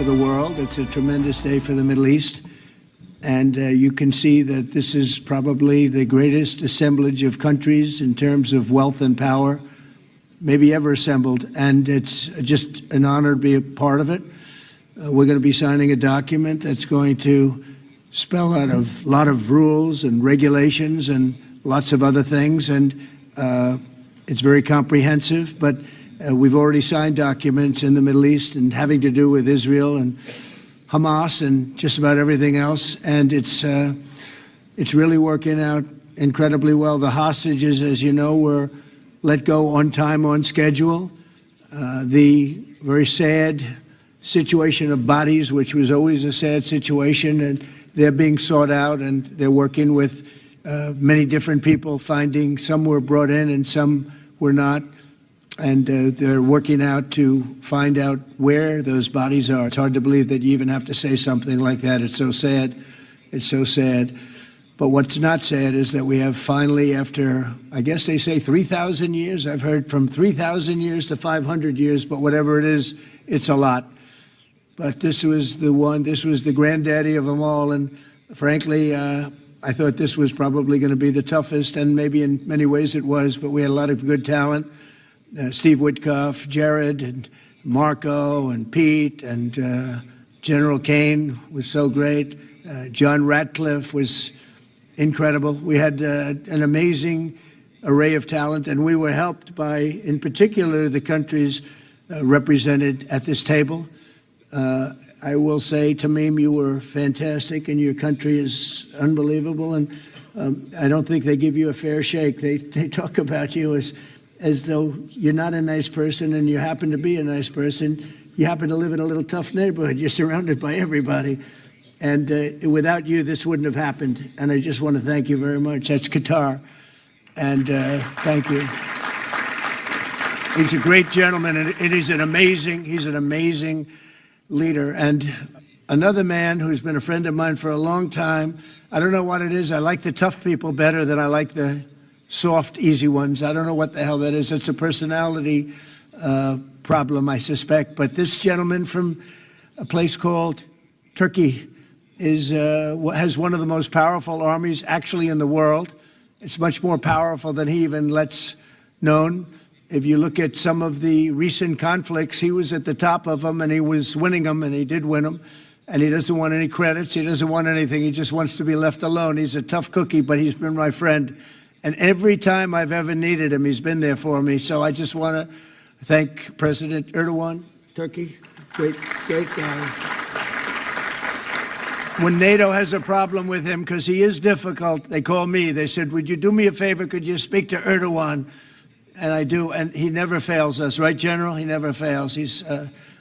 for the world. It's a tremendous day for the Middle East. And you can see that this is probably the greatest assemblage of countries in terms of wealth and power maybe ever assembled. And it's just an honor to be a part of it. We're going to be signing a document that's going to spell out a lot of rules and regulations and lots of other things. And it's very comprehensive, but we've already signed documents in the Middle East and having to do with Israel and Hamas and just about everything else, and it's really working out incredibly well. The hostages, as you know, were let go on time, on schedule. The very sad situation of bodies, which was always a sad situation, and they're being sought out, and they're working with many different people, finding some were brought in and some were not. And they're working out to find out where those bodies are. It's hard to believe that you even have to say something like that. It's so sad. It's so sad. But what's not sad is that we have finally, after, I guess they say 3,000 years, I've heard from 3,000 years to 500 years, but whatever it is, it's a lot. But this was the one, this was the granddaddy of them all. And frankly, I thought this was probably going to be the toughest, and maybe in many ways it was, but we had a lot of good talent. Steve Witkoff, Jared, and Marco, and Pete, and General Kane was so great. John Ratcliffe was incredible. We had an amazing array of talent, and we were helped by, in particular, the countries represented at this table. I will say, Tamim, you were fantastic, and your country is unbelievable, and I don't think they give you a fair shake. They talk about you as though you're not a nice person, and you happen to be a nice person. You happen to live in a little tough neighborhood. You're surrounded by everybody. And without you, this wouldn't have happened. And I just want to thank you very much. That's Qatar. And thank you. He's a great gentleman, and he's an amazing leader. And another man who's been a friend of mine for a long time. I don't know what it is. I like the tough people better than I like the soft, easy ones. I don't know what the hell that is. It's a personality problem, I suspect. But this gentleman from a place called Turkey has one of the most powerful armies actually in the world. It's much more powerful than he even lets known. If you look at some of the recent conflicts, he was at the top of them, and he was winning them, and he did win them. And he doesn't want any credits. He doesn't want anything. He just wants to be left alone. He's a tough cookie, but he's been my friend. And every time I've ever needed him, he's been there for me. So I just want to thank President Erdogan, Turkey, great guy. When NATO has a problem with him, because he is difficult, they call me. They said, would you do me a favor? Could you speak to Erdogan? And I do, and he never fails us. Right, General? He never fails. He's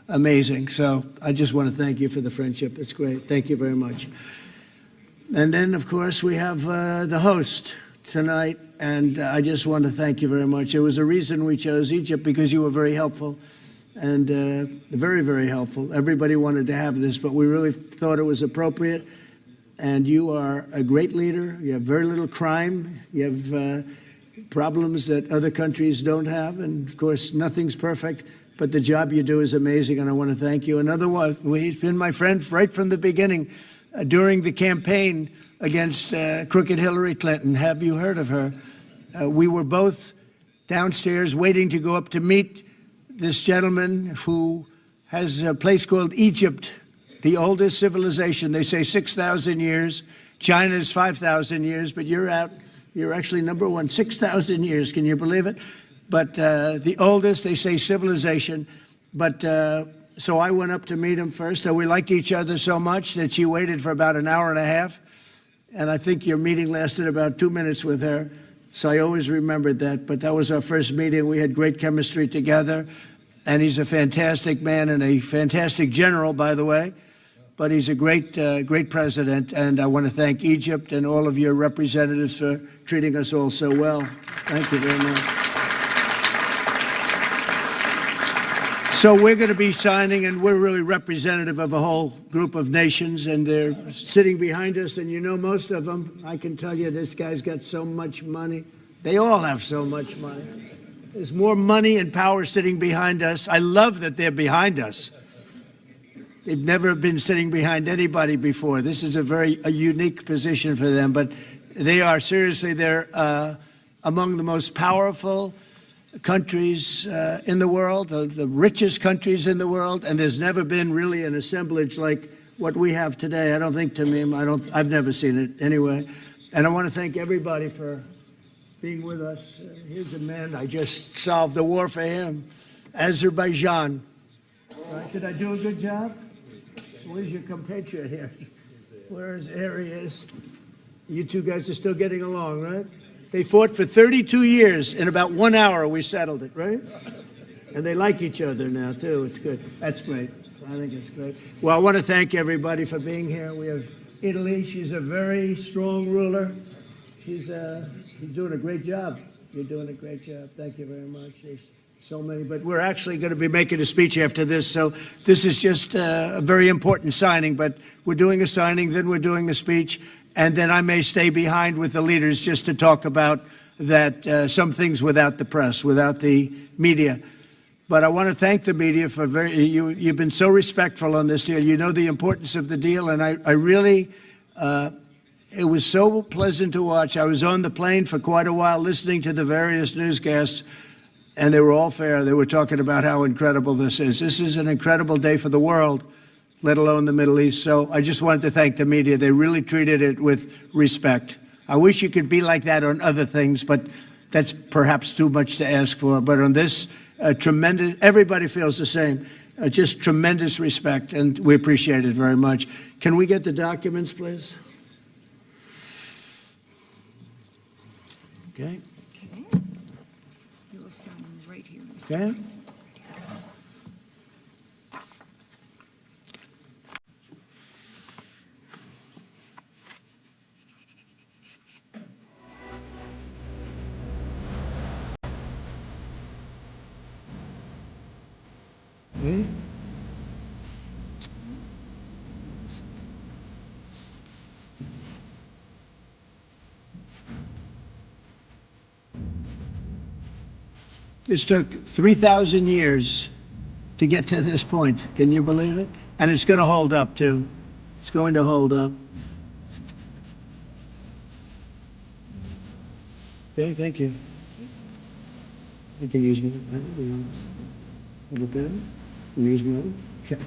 amazing. So I just want to thank you for the friendship. It's great. Thank you very much. And then, of course, we have the host tonight, and I just want to thank you very much. There was a reason we chose Egypt, because you were very helpful, and very, very helpful. Everybody wanted to have this, but we really thought it was appropriate, and you are a great leader. You have very little crime. You have problems that other countries don't have, and of course, nothing's perfect, but the job you do is amazing, and I want to thank you. Another one, he's been my friend right from the beginning, during the campaign against crooked Hillary Clinton. Have you heard of her? We were both downstairs waiting to go up to meet this gentleman who has a place called Egypt, the oldest civilization. They say 6,000 years. China's 5,000 years, but you're actually number one, 6,000 years. Can you believe it? But the oldest, they say, civilization. But so I went up to meet him first. We liked each other so much that she waited for about an hour and a half. And I think your meeting lasted about 2 minutes with her. So I always remembered that. But that was our first meeting. We had great chemistry together. And he's a fantastic man and a fantastic general, by the way. But he's a great president. And I want to thank Egypt and all of your representatives for treating us all so well. Thank you very much. So we're going to be signing, and we're really representative of a whole group of nations, and they're sitting behind us, and you know most of them. I can tell you this guy's got so much money. They all have so much money. There's more money and power sitting behind us. I love that they're behind us. They've never been sitting behind anybody before. This is a unique position for them, but they are seriously, they're among the most powerful countries in the world, the richest countries in the world, and there's never been really an assemblage like what we have today. I don't think, Tamim, I've never seen it anyway. And I want to thank everybody for being with us. Here's a man, I just solved the war for him, Azerbaijan. Right, did I do a good job? Where's your compatriot here? Where's Arias? You two guys are still getting along, right? They fought for 32 years. In about 1 hour, we settled it, right? And they like each other now, too. It's good. That's great. I think it's great. Well, I want to thank everybody for being here. We have Italy. She's a very strong ruler. She's doing a great job. You're doing a great job. Thank you very much. There's so many, but we're actually going to be making a speech after this, so this is just a very important signing, but we're doing a signing, then we're doing a speech, and then I may stay behind with the leaders just to talk about that some things without the press, without the media. But I want to thank the media for you've been so respectful on this deal. You know the importance of the deal, and I really, it was so pleasant to watch. I was on the plane for quite a while listening to the various newscasts, and they were all fair. They were talking about how incredible this is. This is an incredible day for the world, let alone the Middle East. So I just wanted to thank the media. They really treated it with respect. I wish you could be like that on other things, but that's perhaps too much to ask for. But on this, tremendous, everybody feels the same. Just tremendous respect, and we appreciate it very much. Can we get the documents, please? Okay. Right here, Okay. Okay. This took 3,000 years to get to this point. Can you believe it? And it's going to hold up, too. It's going to hold up. Okay, thank you. You can use me. Have a pen? Can you use me? Okay.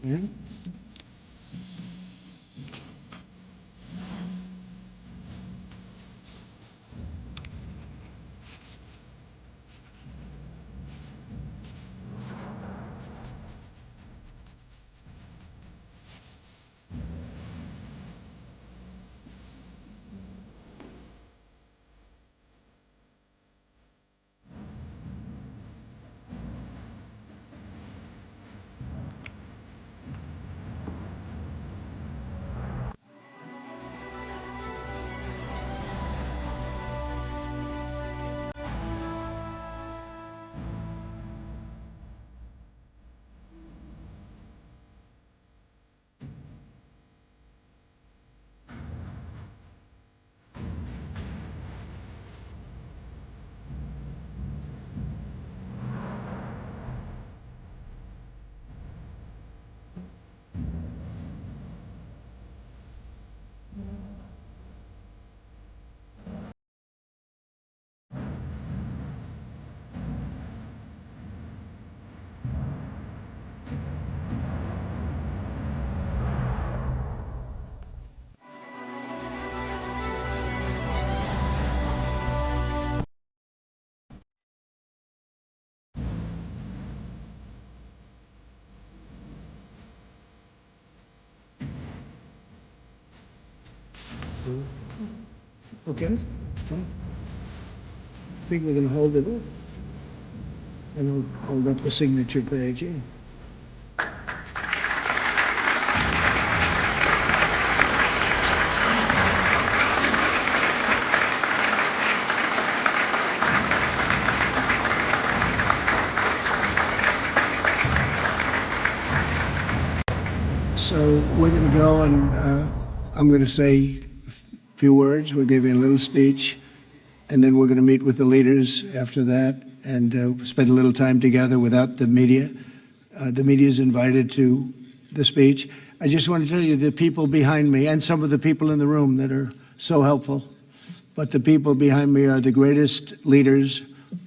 Yeah. Okay. I think we're going to hold it up. And I'll hold up the signature page. Yeah. So we're going to go and I'm going to say a few words. We'll give you a little speech, and then we're going to meet with the leaders after that and spend a little time together without the media. The media is invited to the speech. I just want to tell you the people behind me and some of the people in the room that are so helpful, but the people behind me are the greatest leaders,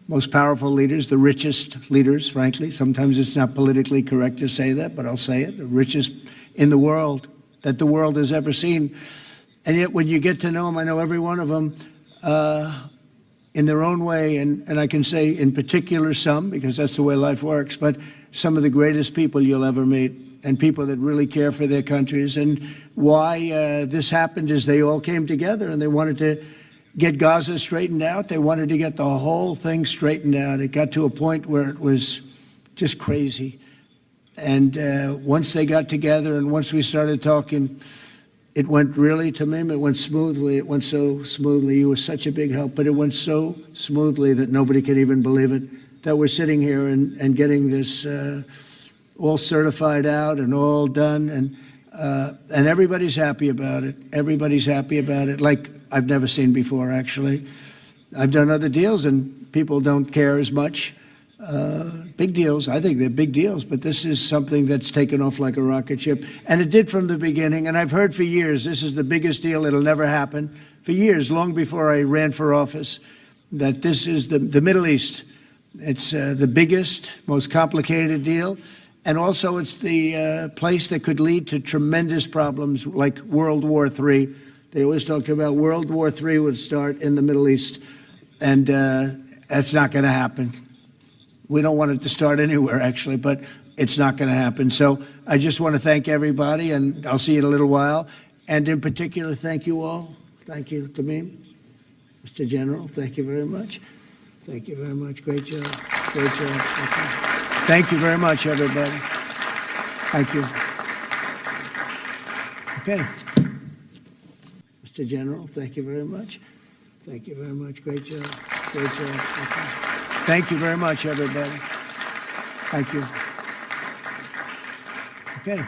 most powerful leaders, the richest leaders, frankly. Sometimes it's not politically correct to say that, but I'll say it, the richest in the world that the world has ever seen. And yet when you get to know them, I know every one of them in their own way, and I can say in particular some, because that's the way life works, but some of the greatest people you'll ever meet, and people that really care for their countries. And why this happened is they all came together and they wanted to get Gaza straightened out. They wanted to get the whole thing straightened out. It got to a point where it was just crazy. And once they got together and once we started talking, it went really, Tamim, it went smoothly. It went so smoothly. You were such a big help, but it went so smoothly that nobody can even believe it, that we're sitting here and getting this all certified out and all done. And everybody's happy about it. Everybody's happy about it, like I've never seen before, actually. I've done other deals and people don't care as much. Big deals, I think they're big deals, but this is something that's taken off like a rocket ship. And it did from the beginning, and I've heard for years, this is the biggest deal, it'll never happen. For years, long before I ran for office, that this is the Middle East. It's the biggest, most complicated deal. And also it's the place that could lead to tremendous problems like World War III. They always talked about World War III would start in the Middle East. And that's not going to happen. We don't want it to start anywhere, actually, but it's not going to happen. So I just want to thank everybody, and I'll see you in a little while. And in particular, thank you all. Thank you, Tamim. Mr. General, thank you very much. Thank you very much. Great job. Great job. Thank you very much, everybody. Thank you. Okay. Mr. General, thank you very much. Thank you very much. Great job. Great job. Thank you very much, everybody. Thank you. Okay.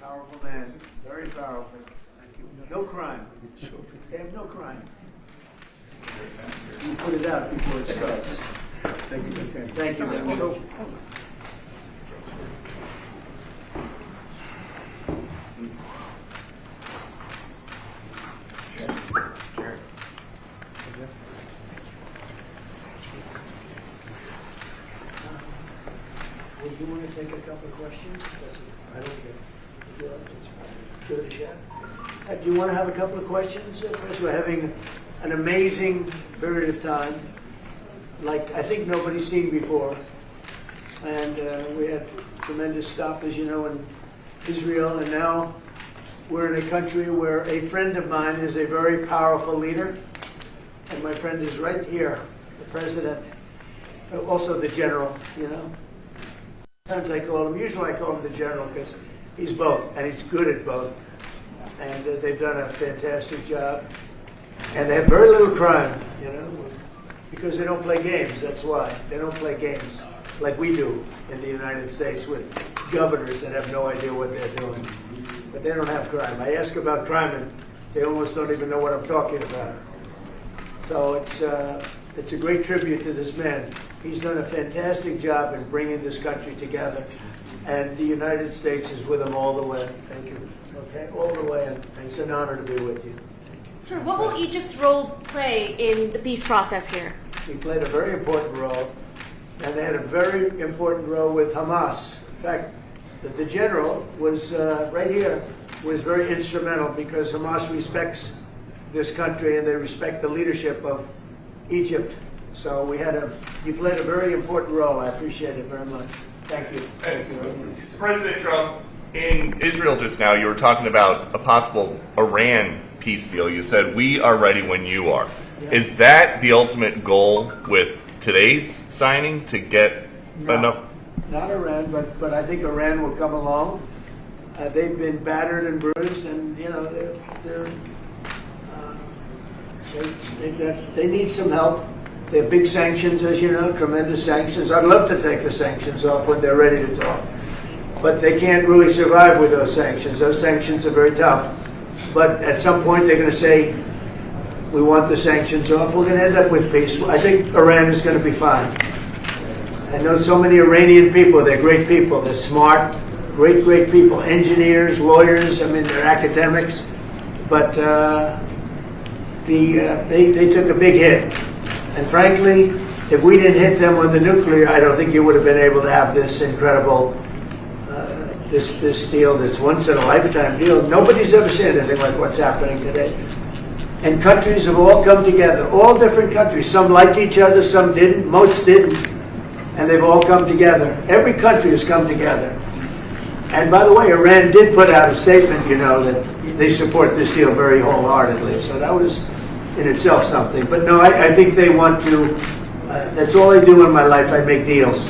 Powerful man, very powerful. Thank you. No crime. They have no crime. You put it out before it starts. Thank you. Thank you. Well, do you want to take a couple of questions? I don't care. Do you want to have a couple of questions? Chris? We're having an amazing period of time, like I think nobody's seen before. And we had tremendous stop, as you know, in Israel, and now we're in a country where a friend of mine is a very powerful leader, and my friend is right here, the president, also the general, you know. Sometimes I call him, usually I call him the general because he's both, and he's good at both. And they've done a fantastic job. And they have very little crime, you know, because they don't play games, that's why. They don't play games like we do in the United States with governors that have no idea what they're doing. But they don't have crime. I ask about crime and they almost don't even know what I'm talking about. So it's a great tribute to this man. He's done a fantastic job in bringing this country together, and the United States is with him all the way. Thank you. Okay, all the way, and it's an honor to be with you. Sir, what will Egypt's role play in the peace process here? He played a very important role, and they had a very important role with Hamas. In fact, the general was right here, was very instrumental because Hamas respects this country and they respect the leadership of Egypt. So he played a very important role. I appreciate it very much. Thank you. Thank you. President Trump, in Israel just now, you were talking about a possible Iran peace deal. You said, we are ready when you are. Yeah. Is that the ultimate goal with today's signing, to get enough? Not Iran, but I think Iran will come along. They've been battered and bruised, and you know they need some help. They have big sanctions, as you know, tremendous sanctions. I'd love to take the sanctions off when they're ready to talk, but they can't really survive with those sanctions. Those sanctions are very tough. But at some point, they're going to say, "We want the sanctions off." We're going to end up with peace. I think Iran is going to be fine. I know so many Iranian people. They're great people. They're smart, great people. Engineers, lawyers. I mean, they're academics. But they took a big hit. And frankly, if we didn't hit them with the nuclear, I don't think you would have been able to have this incredible, this deal, this once-in-a-lifetime deal. Nobody's ever seen anything like what's happening today. And countries have all come together, all different countries. Some liked each other, some didn't, most didn't. And they've all come together. Every country has come together. And by the way, Iran did put out a statement, you know, that they support this deal very wholeheartedly. So that was in itself something. But no, I think they want to, that's all I do in my life. I make deals.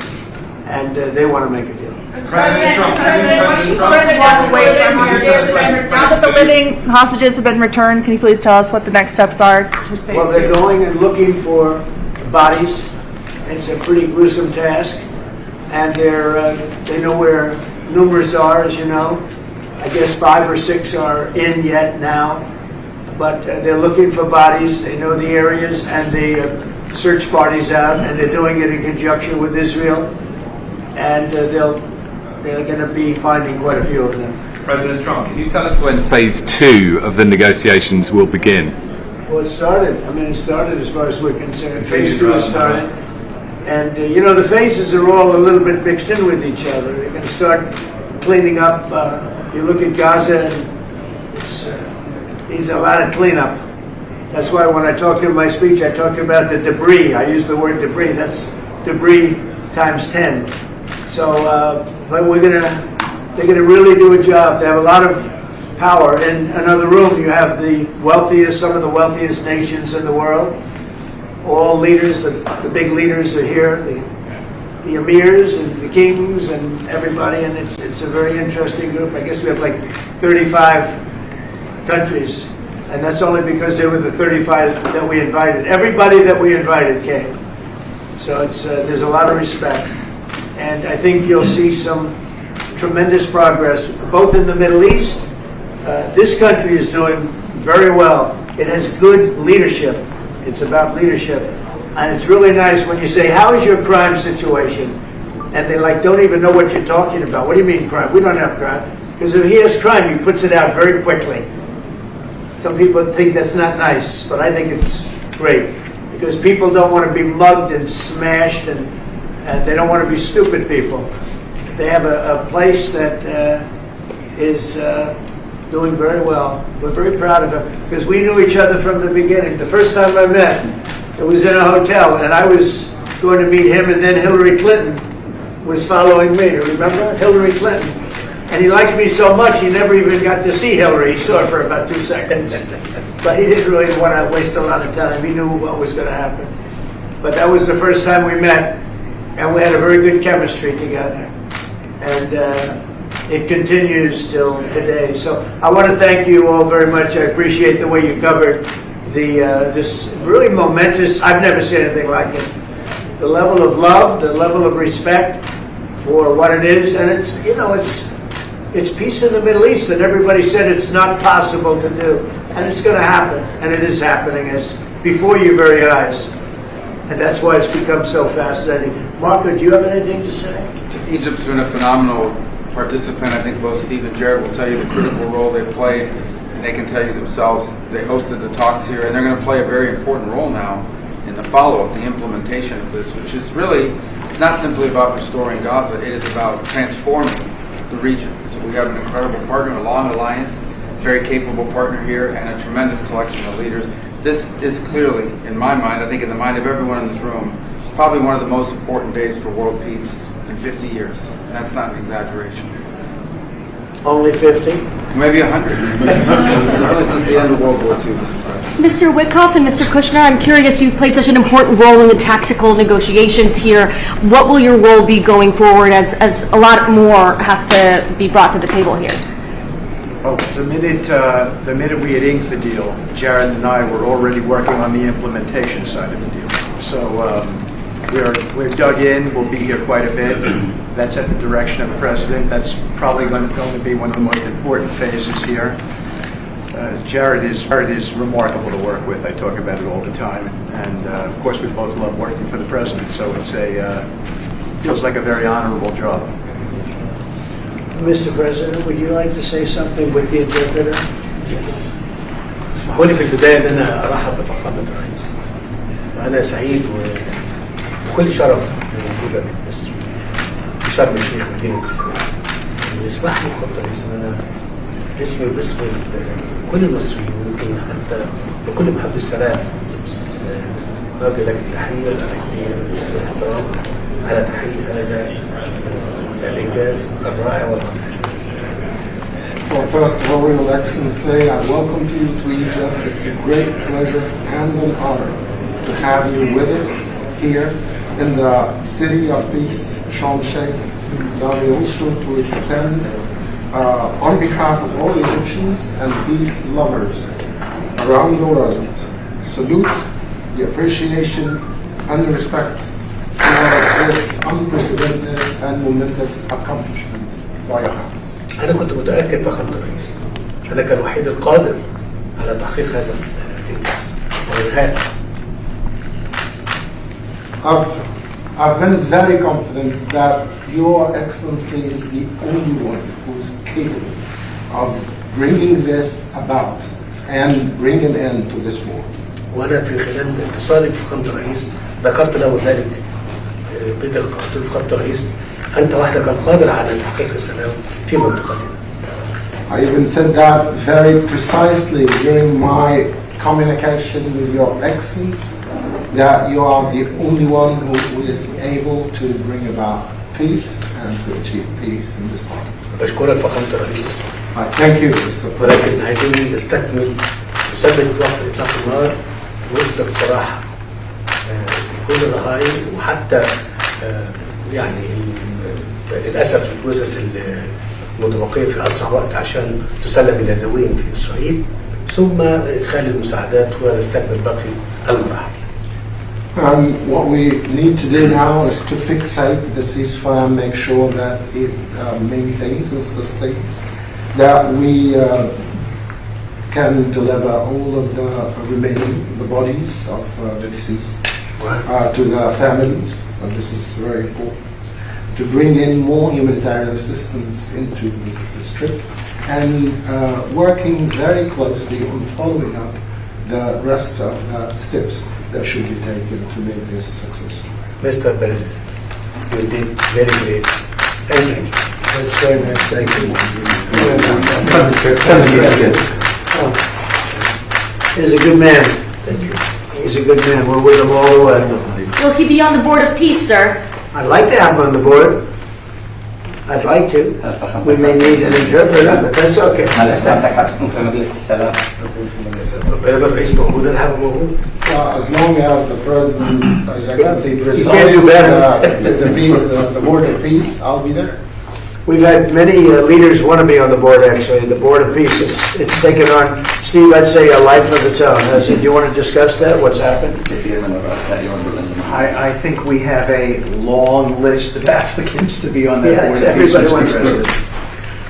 And they want to make a deal. President walk away from here. Now that the living hostages have been returned, can you please tell us what the next steps are to phase two? Well, they're going and looking for bodies. It's a pretty gruesome task. And they know where numerous are, as you know. I guess 5 or 6 are in yet now. But they're looking for bodies. They know the areas, and they search parties out, and they're doing it in conjunction with Israel. And they're going to be finding quite a few of them. President Trump, can you tell us when phase 2 of the negotiations will begin? Well, it started. I mean, it started as far as we're concerned. Phase 2 has started. And, you know, the phases are all a little bit mixed in with each other. They're going to start cleaning up. If you look at Gaza, it needs a lot of cleanup. That's why when I talked in my speech, I talked about the debris. I used the word debris. That's debris times 10. So, but they're gonna really do a job. They have a lot of power. In another room, you have some of the wealthiest nations in the world. All leaders, the big leaders are here. The emirs and the kings and everybody, and it's a very interesting group. I guess we have like 35 countries, and that's only because they were the 35 that we invited. Everybody that we invited came. So there's a lot of respect. And I think you'll see some tremendous progress, both in the Middle East. This country is doing very well. It has good leadership. It's about leadership. And it's really nice when you say, how is your crime situation? And they don't even know what you're talking about. What do you mean crime? We don't have crime. Because if he has crime, he puts it out very quickly. Some people think that's not nice, but I think it's great. Because people don't want to be mugged and smashed, and they don't want to be stupid people. They have a place that is doing very well. We're very proud of him, because we knew each other from the beginning. The first time I met, it was in a hotel, and I was going to meet him, and then Hillary Clinton was following me. Remember? Hillary Clinton. And he liked me so much, he never even got to see Hillary. He saw her for about 2 seconds. But he didn't really want to waste a lot of time. He knew what was going to happen. But that was the first time we met, and we had a very good chemistry together. And it continues till today. So I want to thank you all very much. I appreciate the way you covered this really momentous, I've never seen anything like it. The level of love, the level of respect for what it is, and it's peace in the Middle East, and everybody said it's not possible to do, and it's going to happen, and it is happening as before your very eyes, and that's why it's become so fascinating. Marco, do you have anything to say? Egypt's been a phenomenal participant. I think both Steve and Jared will tell you the critical role they played, and they can tell you themselves. They hosted the talks here, and they're going to play a very important role now in the follow-up, the implementation of this, which is really, it's not simply about restoring Gaza, it is about transforming the region. So we have an incredible partner, a long alliance, very capable partner here, and a tremendous collection of leaders. This is clearly, in my mind, I think in the mind of everyone in this room, probably one of the most important days for world peace in 50 years. And that's not an exaggeration. Only 50? Maybe 100. Certainly since the end of World War II, Mr. President. Mr. Witkoff and Mr. Kushner, I'm curious, you played such an important role in the tactical negotiations here. What will your role be going forward as a lot more has to be brought to the table here? Oh, the minute we had inked the deal, Jared and I were already working on the implementation side of the deal. So we're dug in. We'll be here quite a bit. That's at the direction of the President. That's probably going to be one of the most important phases here. Jared is remarkable to work with. I talk about it all the time. And of course, we both love working for the President. So it's feels like a very honorable job. Mr. President, would you like to say something with the interpreter? Yes. اسمحوا لي في البداية أن أنا أرحب بفخامة الرئيس، وأنا سعيد وكل شرف موجودة في شرم الشيخ مدينة السلام. يسمح لي فخامة الرئيس أن أنا اسمي وباسم كل المصريين ويمكن حتى لكل محب السلام نوجه لك التحية الأهلية والاحترام على تحقيق هذا الإنجاز الرائع والعظيم. Well, first of all, Your Excellency, I welcome you to Egypt. It's a great pleasure and an honor to have you with us here in the city of peace, Sharm el-Sheikh. Allow me also to extend, on behalf of all Egyptians and peace lovers around the world, salute, the appreciation, and the respect for this unprecedented and momentous accomplishment by your hands. أنا كنت متأكد فخامة الرئيس أنك الوحيد القادر على تحقيق هذا الإنجاز وإنهائه. I've been very confident that Your Excellency is the only one who is capable of bringing this about and bringing an end to this war. وأنا في خلال اتصالي بفخامة الرئيس ذكرت له ذلك بدقة. قلت له فخامة الرئيس أنت وحدك القادر على تحقيق السلام في منطقتنا. I even said that very precisely during my communication with Your Excellency, that you are the only one who is able to bring about peace and to achieve peace in this part. بشكرك فخامة الرئيس. I thank you, Mr. President. ولكن عايزين نستكمل نثبت وقف إطلاق النار وقت الصراحة كل الرهائن وحتى يعني للأسف الجثث المتبقية في أسرع وقت عشان تسلم إلى ذويهم في إسرائيل ثم إدخال المساعدات ونستكمل باقي المراحل. And what we need to do now is to fixate the ceasefire, make sure that it maintains and sustains, that we can deliver all of the bodies of the deceased to their families, and this is very important, to bring in more humanitarian assistance into the Strip, and working very closely on following up the rest of the steps that should be taken to make this successful. Mr. President, you did very great. Thank you. That's very nice. Thank you. He's a good man. Thank you. He's a good man. We're with him all the way. Will he be on the Board of Peace, sir? I'd like to have him on the board. I'd like to. We may need an interpreter, but that's okay. As long as the President, His Excellency, You can't do better. the Board of Peace, I'll be there. We've had many leaders want to be on the board, actually. The Board of Peace, it's taken on, Steve, I'd say a life of its own. Do you want to discuss that? What's happened? I think we have a long list of applicants to be on that Yeah, board. everybody wants to be.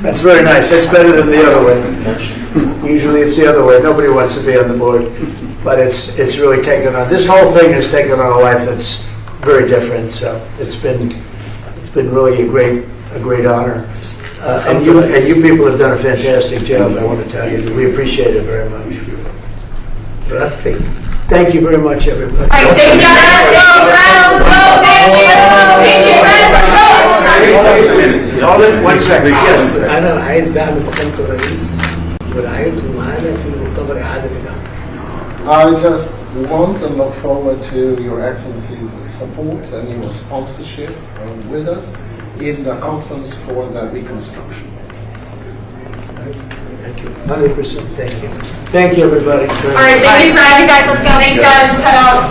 That's very nice. That's better than the other way. Usually it's the other way. Nobody wants to be on the board. But it's really taken on, this whole thing has taken on a life that's very different. So it's been really a great honor. And you people have done a fantastic job, I want to tell you. We appreciate it very much. Thank you very much, everybody. All right, thank you guys. Let's go. Hold it 1 second. Yes. أنا عايز دعم فخامة الرئيس ورعايته معانا في مؤتمر إعادة العمل. I just want and look forward to Your Excellency's support and your sponsorship with us in the conference for the reconstruction. Thank you. 100%. Thank you. Thank you, everybody. All right, thank you guys. Let's go. Thanks, guys. Let's head out.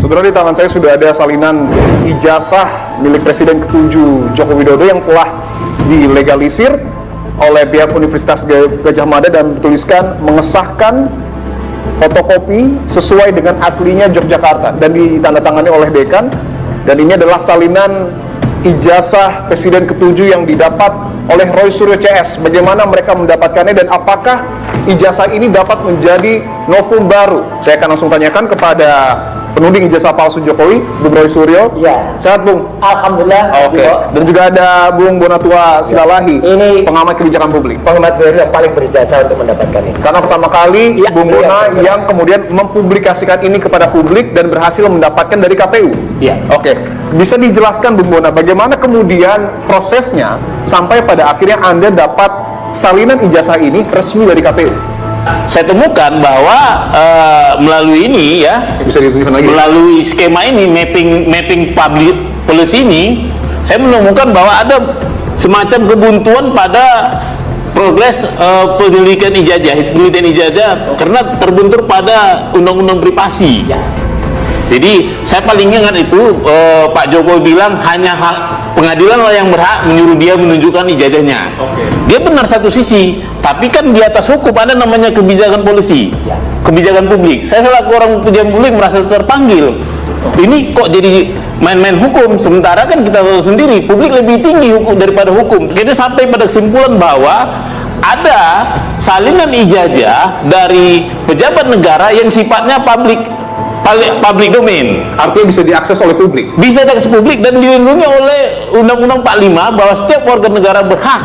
Saudara, di tangan saya sudah ada salinan ijazah milik Presiden ke-7 Joko Widodo yang telah dilegalisir oleh pihak Universitas Gajah Mada dan dituliskan mengesahkan fotokopi sesuai dengan aslinya Yogyakarta dan ditandatangani oleh dekan. Dan ini adalah salinan ijazah Presiden ke-7 yang didapat oleh Roy Suryo CS. Bagaimana mereka mendapatkannya dan apakah ijazah ini dapat menjadi novum baru? Saya akan langsung tanyakan kepada penuding ijazah palsu Jokowi, Bung Roy Suryo. Ya. Sehat, Bung? Alhamdulillah. Oke. Dan juga ada Bung Bonatua Silalahi, ini pengamat kebijakan publik. Pengamat baru yang paling berjasa untuk mendapatkan ini. Karena pertama kali Ya, Bung Bona yang kemudian mempublikasikan ini kepada publik dan berhasil mendapatkan dari KPU. Iya. Oke. Bisa dijelaskan Bung Bona bagaimana kemudian prosesnya sampai pada akhirnya Anda dapat salinan ijazah ini resmi dari KPU? Saya temukan bahwa melalui ini ya, bisa ditunjukkan lagi, melalui skema ini mapping public policy ini, saya menemukan bahwa ada semacam kebuntuan pada progres penelitian ijazah karena terbentur pada undang-undang privasi. Jadi saya paling ingat itu Pak Jokowi bilang hanya pengadilan lah yang berhak menyuruh dia menunjukkan ijazahnya. Dia benar satu sisi, tapi kan di atas hukum ada namanya kebijakan polisi, kebijakan publik. Saya selaku orang pejabat publik merasa terpanggil. Ini kok jadi main-main hukum, sementara kan kita tahu sendiri publik lebih tinggi hukum daripada hukum. Kita sampai pada kesimpulan bahwa ada salinan ijazah dari pejabat negara yang sifatnya public domain, artinya bisa diakses oleh publik. Bisa diakses publik dan dilindungi oleh Undang-Undang 45 bahwa setiap warga negara berhak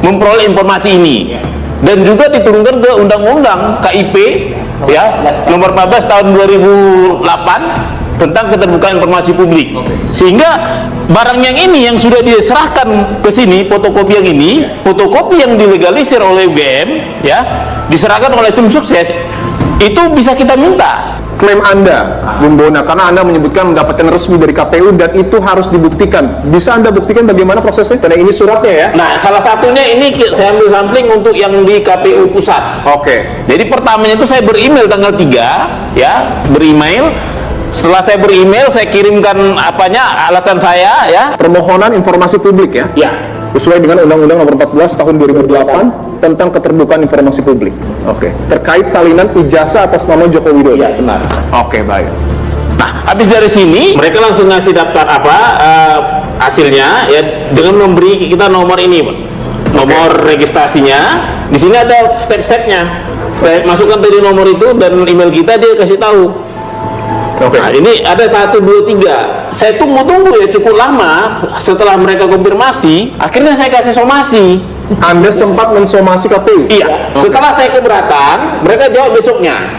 memperoleh informasi ini. Dan juga diturunkan ke Undang-Undang KIP ya, nomor 14 tahun 2008 tentang keterbukaan informasi publik. Sehingga barang yang ini yang sudah diserahkan ke sini, fotokopi yang ini, fotokopi yang dilegalisir oleh UGM ya, diserahkan oleh tim sukses, itu bisa kita minta. Klaim Anda, Bung Bona, karena Anda menyebutkan mendapatkan resmi dari KPU dan itu harus dibuktikan. Bisa Anda buktikan bagaimana prosesnya? Karena ini suratnya ya. Nah, salah satunya ini saya ambil sampling untuk yang di KPU pusat. Jadi pertamanya itu saya beremail tanggal 3 ya, beremail. Setelah saya beremail, saya kirimkan alasan saya ya. Permohonan informasi publik ya. Ya. Sesuai dengan Undang-Undang Nomor 14 Tahun 2008 tentang keterbukaan informasi publik. Terkait salinan ijazah atas nama Joko Widodo. Iya, benar. Baik. Nah, habis dari sini mereka langsung ngasih daftar hasilnya ya dengan memberi kita nomor ini, nomor registrasinya. Di sini ada step-stepnya. Masukkan tadi nomor itu dan email kita, dia kasih tahu. Nah, ini ada 1, 2, 3. Saya tunggu ya cukup lama. Setelah mereka konfirmasi, akhirnya saya kasih somasi. Anda sempat mensomasi KPU? Iya. Setelah saya keberatan, mereka jawab besoknya.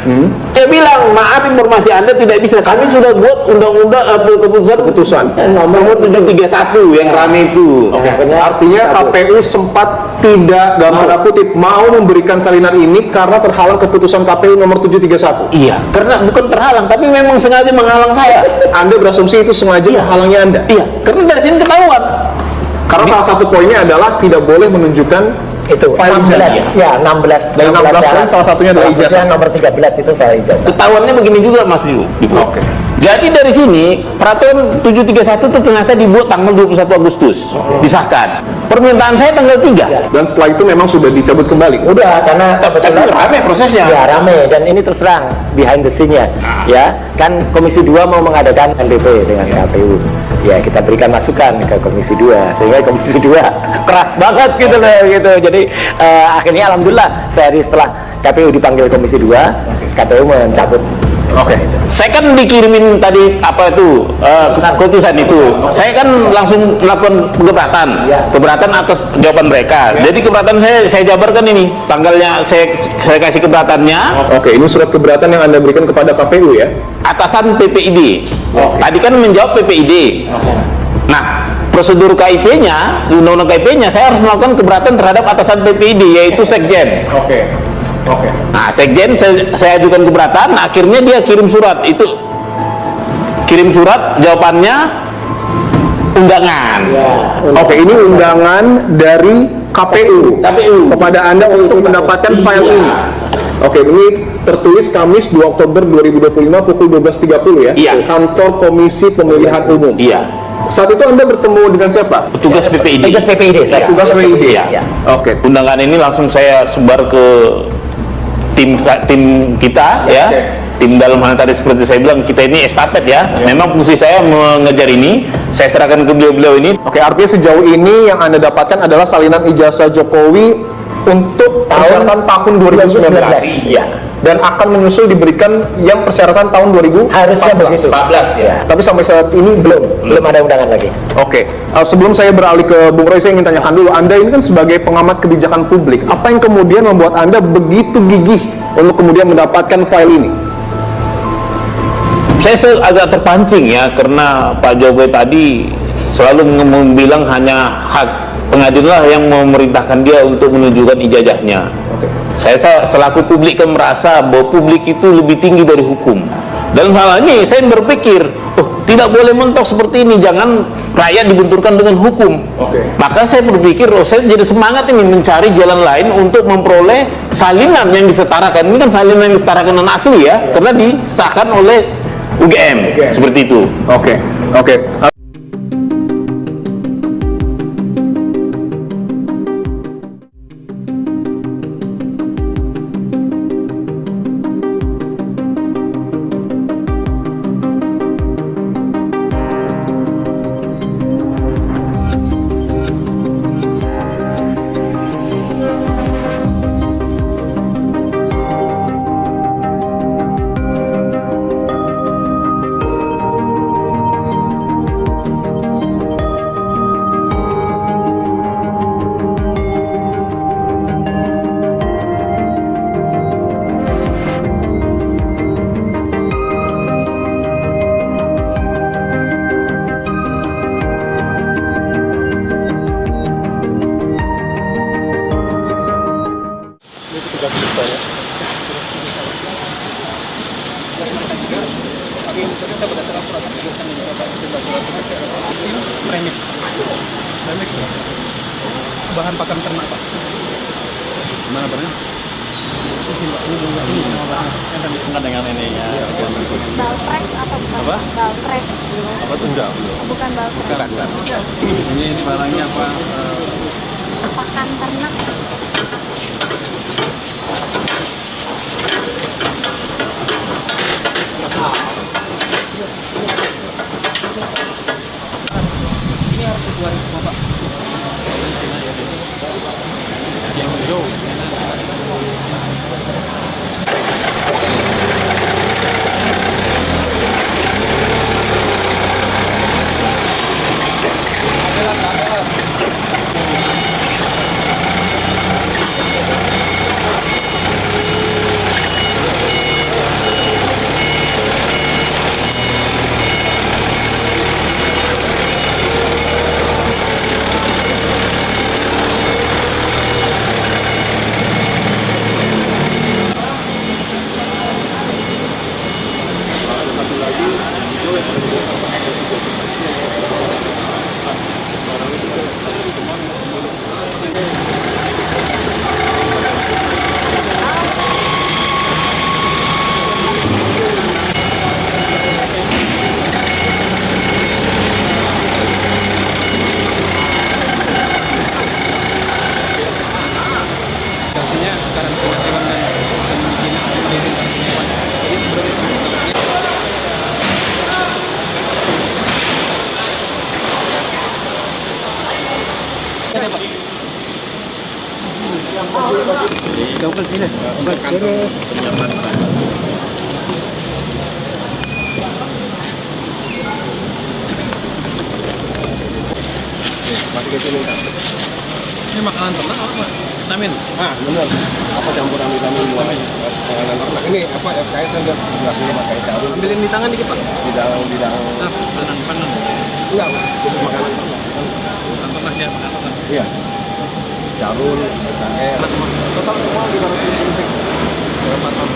Dia bilang, maaf informasi Anda tidak bisa. Kami sudah buat undang-undang keputusan nomor 731 yang rame itu. Artinya KPU sempat tidak dalam tanda kutip mau memberikan salinan ini karena terhalang keputusan KPU nomor 731. Iya, karena bukan terhalang, tapi memang sengaja menghalang saya. Anda berasumsi itu sengaja menghalangi Anda? Iya, karena dari sini ketahuan. Karena salah satu poinnya adalah tidak boleh menunjukkan itu file 16 ya, 16 dari 16 poin salah satunya adalah ijazah. Nomor 13 itu file ijazah. Ketahuannya begini juga Mas Yu. Jadi dari sini peraturan 731 itu ternyata dibuat tanggal 21 Agustus disahkan. Permintaan saya tanggal 3. Dan setelah itu memang sudah dicabut kembali. Udah, karena tapi rame prosesnya. Ya rame, dan ini terus terang behind the scene-nya. Ya, kan Komisi 2 mau mengadakan NDP dengan KPU. Ya, kita berikan masukan ke Komisi 2 sehingga Komisi 2 keras banget gitu loh gitu. Jadi akhirnya alhamdulillah sehari setelah KPU dipanggil Komisi 2, KPU mencabut. Saya kan dikirimin tadi keputusan itu. Saya kan langsung melakukan keberatan atas jawaban mereka. Jadi keberatan saya jabarkan ini tanggalnya, saya kasih keberatannya. Ini surat keberatan yang Anda berikan kepada KPU ya. Atasan PPID. Tadi kan menjawab PPID. Nah, prosedur KIP-nya, undang-undang KIP-nya, saya harus melakukan keberatan terhadap atasan PPID, yaitu Sekjen. Nah, Sekjen saya ajukan keberatan, akhirnya dia kirim surat. Jawabannya undangan. Ini undangan dari KPU kepada Anda untuk mendapatkan file ini. Oke, ini tertulis Kamis 2 Oktober 2025 pukul 12.30 ya? Iya. Kantor Komisi Pemilihan Umum. Iya. Saat itu Anda bertemu dengan siapa? Petugas PPID. Tugas PPID saya. Tugas PPID. Iya. Oke. Undangan ini langsung saya sebar ke tim kita ya. Tim dalam hal tadi seperti saya bilang, kita ini estafet ya. Memang fungsi saya mengejar ini, saya serahkan ke beliau-beliau ini. Oke, artinya sejauh ini yang Anda dapatkan adalah salinan ijazah Jokowi untuk persyaratan tahun 2019. Iya. Dan akan menyusul diberikan yang persyaratan tahun 2014. Harusnya begitu. 14 ya. Tapi sampai saat ini Belum ada undangan lagi. Oke, sebelum saya beralih ke Bung Roy, saya ingin tanyakan dulu, Anda ini kan sebagai pengamat kebijakan publik, apa yang kemudian membuat Anda begitu gigih untuk kemudian mendapatkan file ini? Saya agak terpancing ya, karena Pak Jokowi tadi selalu bilang hanya hak pengadilan yang memerintahkan dia untuk menunjukkan ijazahnya. Saya selaku publik kan merasa bahwa publik itu lebih tinggi dari hukum. Dalam hal ini saya berpikir, tidak boleh mentok seperti ini, jangan rakyat dibenturkan dengan hukum. Maka saya berpikir, saya jadi semangat ini mencari jalan lain untuk memperoleh salinan yang disetarakan. Ini kan salinan yang disetarakan dan asli ya, karena disahkan oleh UGM. Seperti itu. Oke. Bahan pakan ternak, Pak. Gimana barangnya? Ini dengan ini ya. Balpres apa bukan? Apa? Balpres. Apa tuh enggak? Bukan balpres. Bukan. Ini barangnya apa? Pakan ternak. Ini harus dibuat Bapak. Yang hijau. Ini makanan ternak apa? Vitamin? Benar. Apa campuran vitamin buat makanan ternak? Ini apa ya kaitan dengan belakangnya pakai jarum? Ambilin di tangan dikit, Pak. Di dalam Panan. Enggak, untuk makanan ternak. Makanan ternak ya, makanan ternak. Iya. Jarum, air. Total semua 500.000 berapa ton?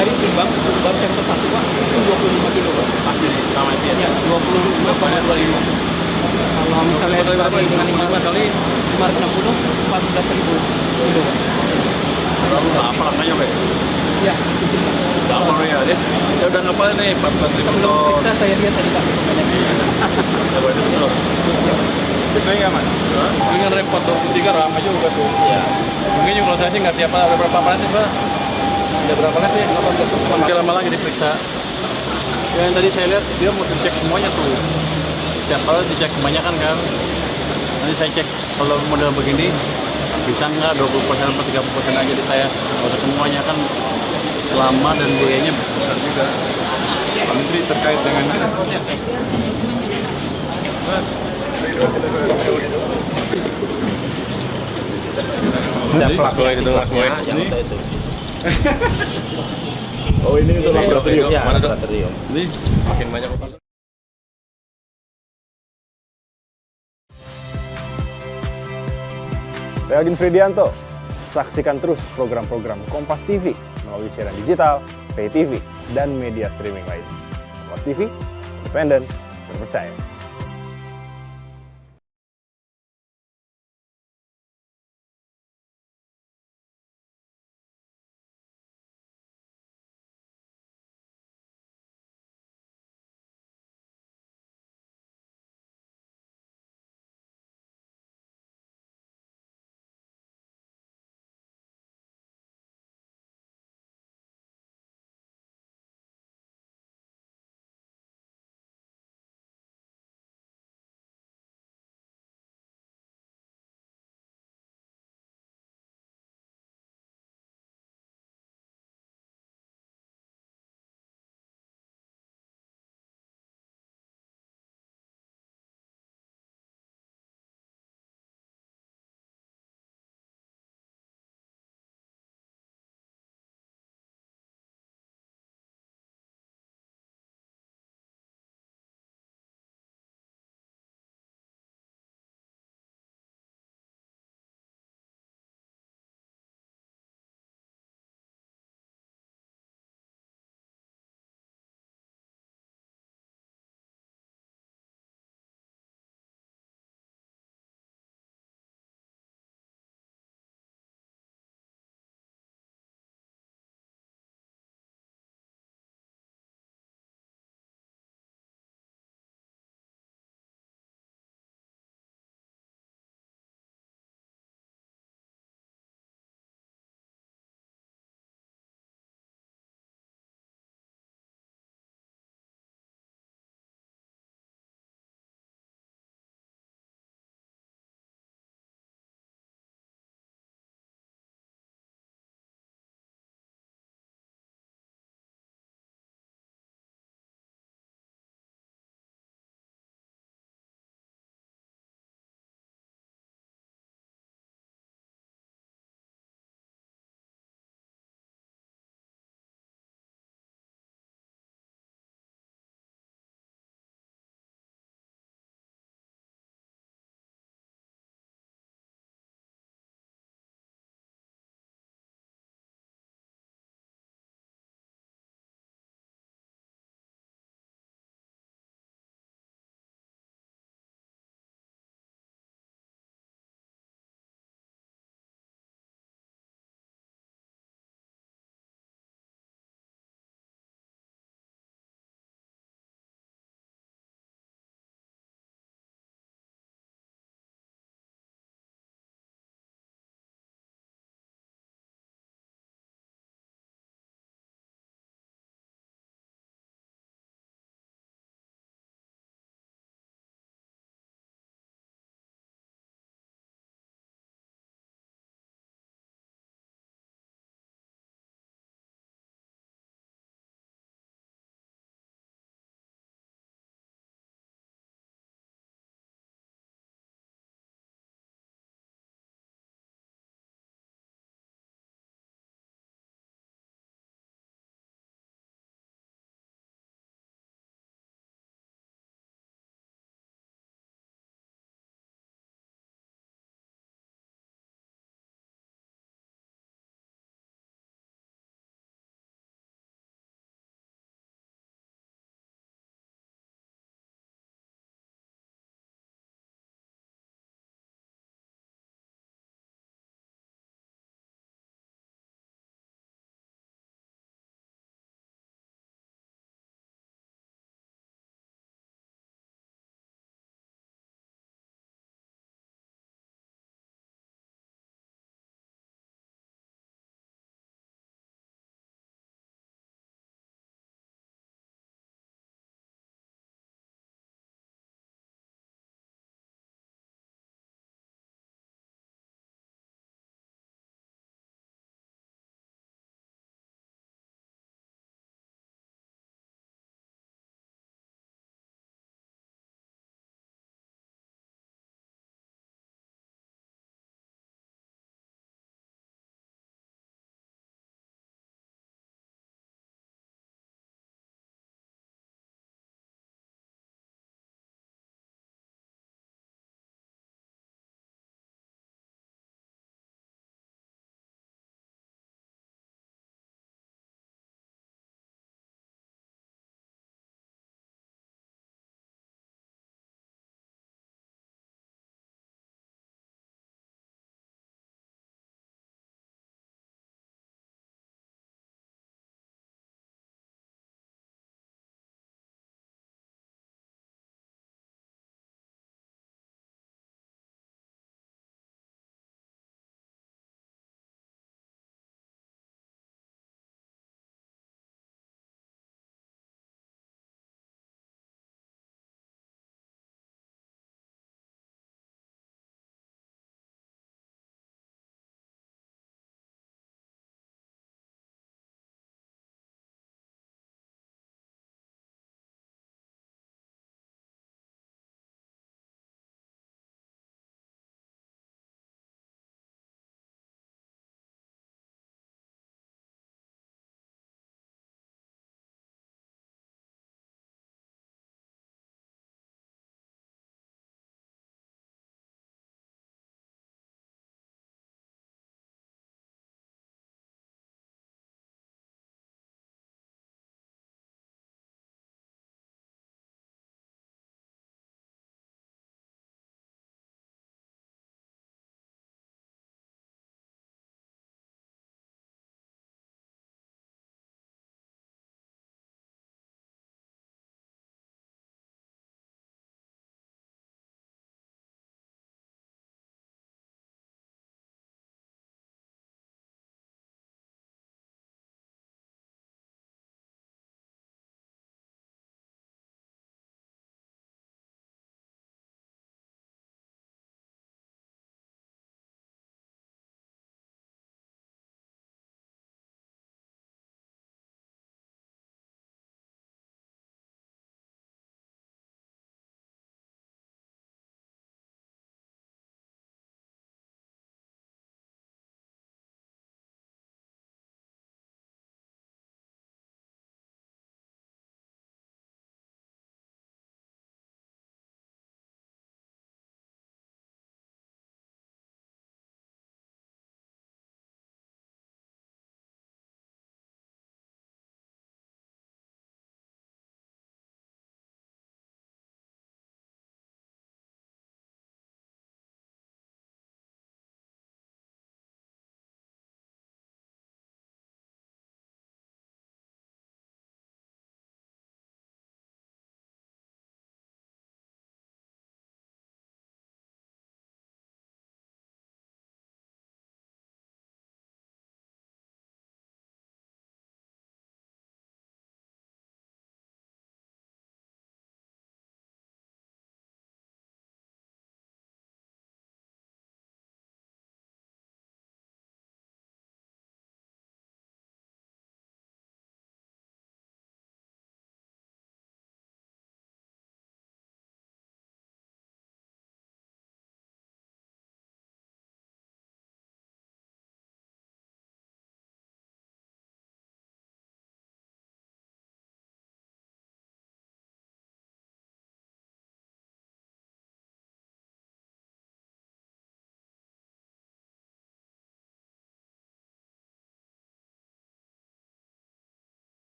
Tadi timbang baru sektor 1, Pak, itu 25 kilo, Pak. Pasti sama dia. 25,25. Kalau misalnya berapa dengan 5 kali 560, 14.000 kilo. Apa namanya, Pak? Iya. Apa ya, deh? Ya udah ngapain nih 14.000 Sebelum periksa saya lihat tadi Pak. Betul. Sesuai nggak, Mas? Dengan repot tuh, 3 ramai juga tuh. Iya. Mungkin juga kalau saya sih nggak siapa, ada berapa nanti, Pak? Ada berapa nanti? 18. Mungkin lama lagi diperiksa. Yang tadi saya lihat dia mau dicek semuanya tuh. Setiap kali dicek kebanyakan kan. Nanti saya cek kalau model begini bisa nggak 20% atau 30% aja di saya. Kalau semuanya kan lama dan biayanya besar juga. Pak Menteri terkait dengan Sesuai gitu Mas Boy. Oh ini untuk laboratorium. Ya, Mana, Dok? laboratorium. Ini makin banyak. Saya Agin Fridianto. Saksikan terus program-program Kompas TV melalui siaran digital, pay TV, dan media streaming lain. Kompas TV, independen, terpercaya.